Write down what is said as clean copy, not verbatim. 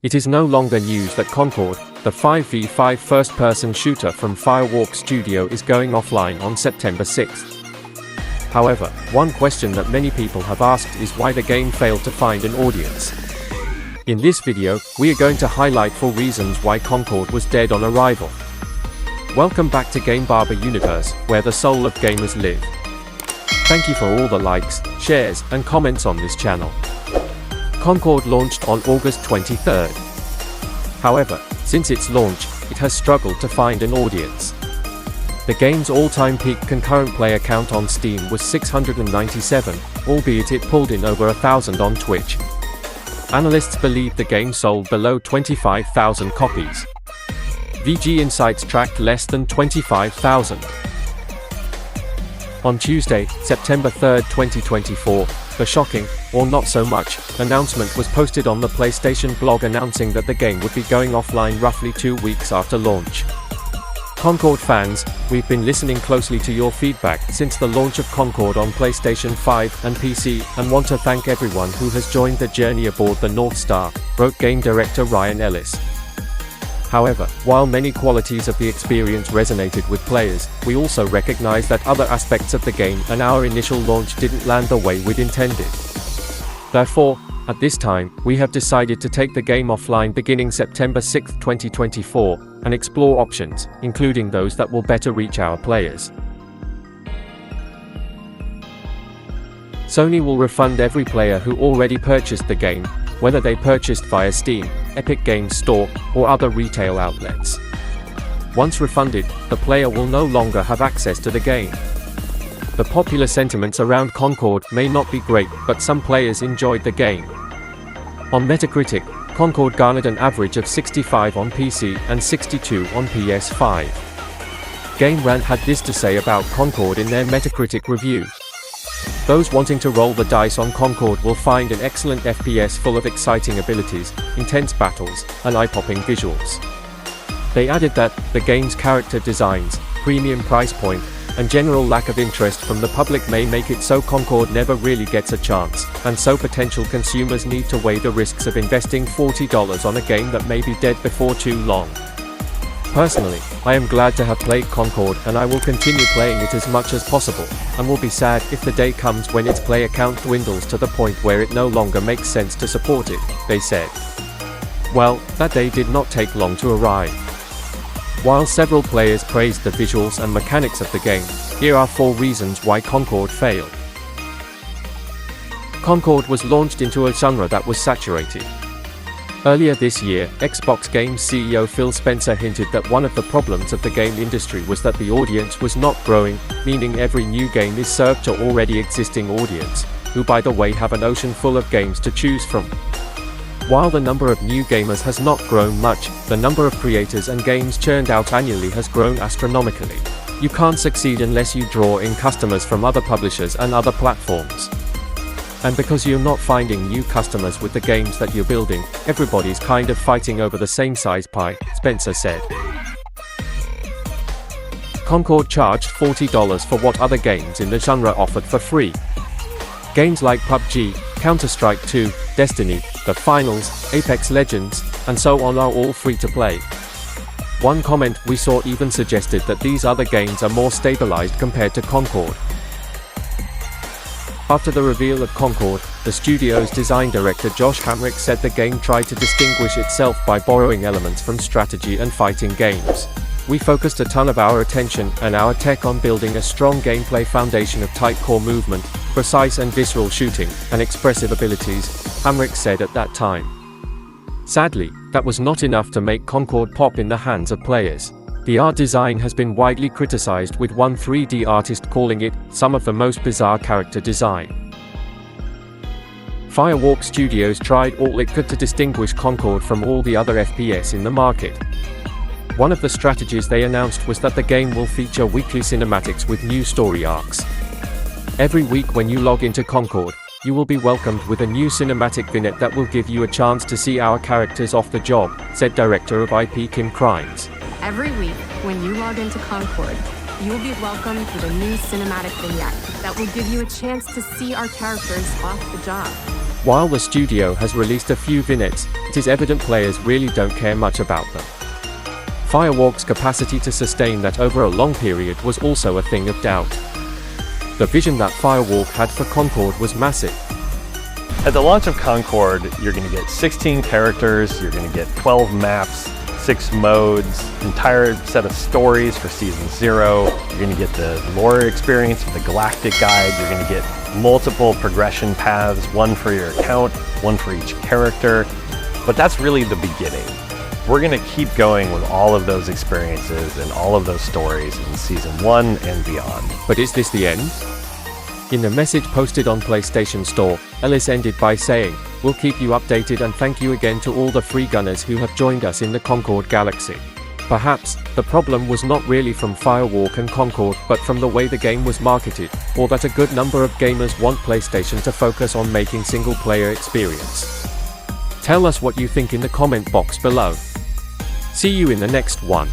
It is no longer news that Concord, the 5v5 first-person shooter from Firewalk Studio, is going offline on September 6th. However, one question that many people have asked is why the game failed to find an audience. In this video, we are going to highlight 4 reasons why Concord was dead on arrival. Welcome back to Game Barber Universe, where the soul of gamers live. Thank you for all the likes, shares, and comments on this channel. Concord launched on August 23rd. However, since its launch, it has struggled to find an audience. The game's all-time peak concurrent player count on Steam was 697, albeit it pulled in over 1,000 on Twitch. Analysts believe the game sold below 25,000 copies. VG Insights tracked less than 25,000. On Tuesday, September 3, 2024, the shocking, or not so much, announcement was posted on the PlayStation blog announcing that the game would be going offline roughly 2 weeks after launch. Concord fans, we've been listening closely to your feedback since the launch of Concord on PlayStation 5 and PC, and want to thank everyone who has joined the journey aboard the North Star, wrote game director Ryan Ellis. However, while many qualities of the experience resonated with players, we also recognize that other aspects of the game and our initial launch didn't land the way we'd intended. Therefore, at this time, we have decided to take the game offline beginning September 6, 2024, and explore options, including those that will better reach our players. Sony will refund every player who already purchased the game, whether they purchased via Steam, Epic Games Store, or other retail outlets. Once refunded, the player will no longer have access to the game. The popular sentiments around Concord may not be great, but some players enjoyed the game. On Metacritic, Concord garnered an average of 65 on PC and 62 on PS5. Game Rant had this to say about Concord in their Metacritic review. Those wanting to roll the dice on Concord will find an excellent FPS full of exciting abilities, intense battles, and eye-popping visuals. They added that the game's character designs, premium price point, and general lack of interest from the public may make it so Concord never really gets a chance, and so potential consumers need to weigh the risks of investing $40 on a game that may be dead before too long. Personally, I am glad to have played Concord, and I will continue playing it as much as possible, and will be sad if the day comes when its player count dwindles to the point where it no longer makes sense to support it, they said. Well, that day did not take long to arrive. While several players praised the visuals and mechanics of the game, here are 4 reasons why Concord failed. Concord was launched into a genre that was saturated. Earlier this year, Xbox Games CEO Phil Spencer hinted that one of the problems of the game industry was that the audience was not growing, meaning every new game is served to already existing audience, who by the way have an ocean full of games to choose from. While the number of new gamers has not grown much, the number of creators and games churned out annually has grown astronomically. You can't succeed unless you draw in customers from other publishers and other platforms. And because you're not finding new customers with the games that you're building, everybody's kind of fighting over the same size pie, Spencer said. Concord charged $40 for what other games in the genre offered for free. Games like PUBG, Counter-Strike 2, Destiny, The Finals, Apex Legends, and so on are all free to play. One comment we saw even suggested that these other games are more stabilized compared to Concord. After the reveal of Concord, the studio's design director Josh Hamrick said the game tried to distinguish itself by borrowing elements from strategy and fighting games. We focused a ton of our attention and our tech on building a strong gameplay foundation of tight core movement, precise and visceral shooting, and expressive abilities, Hamrick said at that time. Sadly, that was not enough to make Concord pop in the hands of players. The art design has been widely criticized, with one 3D artist calling it some of the most bizarre character design. Firewalk Studios tried all it could to distinguish Concord from all the other FPS in the market. One of the strategies they announced was that the game will feature weekly cinematics with new story arcs. Every week when you log into Concord, you will be welcomed with a new cinematic vignette that will give you a chance to see our characters off the job, said director of IP Kim Crimes. Every week, when you log into Concord, you will be welcomed with a new cinematic vignette that will give you a chance to see our characters off the job. While the studio has released a few vignettes, it is evident players really don't care much about them. Firewalk's capacity to sustain that over a long period was also a thing of doubt. The vision that Firewalk had for Concord was massive. At the launch of Concord, you're going to get 16 characters, you're going to get 12 maps, 6 modes, entire set of stories for Season 0, you're going to get the lore experience of the Galactic Guide, you're going to get multiple progression paths, one for your account, one for each character, but that's really the beginning. We're going to keep going with all of those experiences and all of those stories in Season 1 and beyond. But is this the end? In the message posted on PlayStation Store, Ellis ended by saying, "We'll keep you updated and thank you again to all the free gunners who have joined us in the Concord galaxy." Perhaps, the problem was not really from Firewalk and Concord, but from the way the game was marketed, or that a good number of gamers want PlayStation to focus on making single-player experience. Tell us what you think in the comment box below. See you in the next one.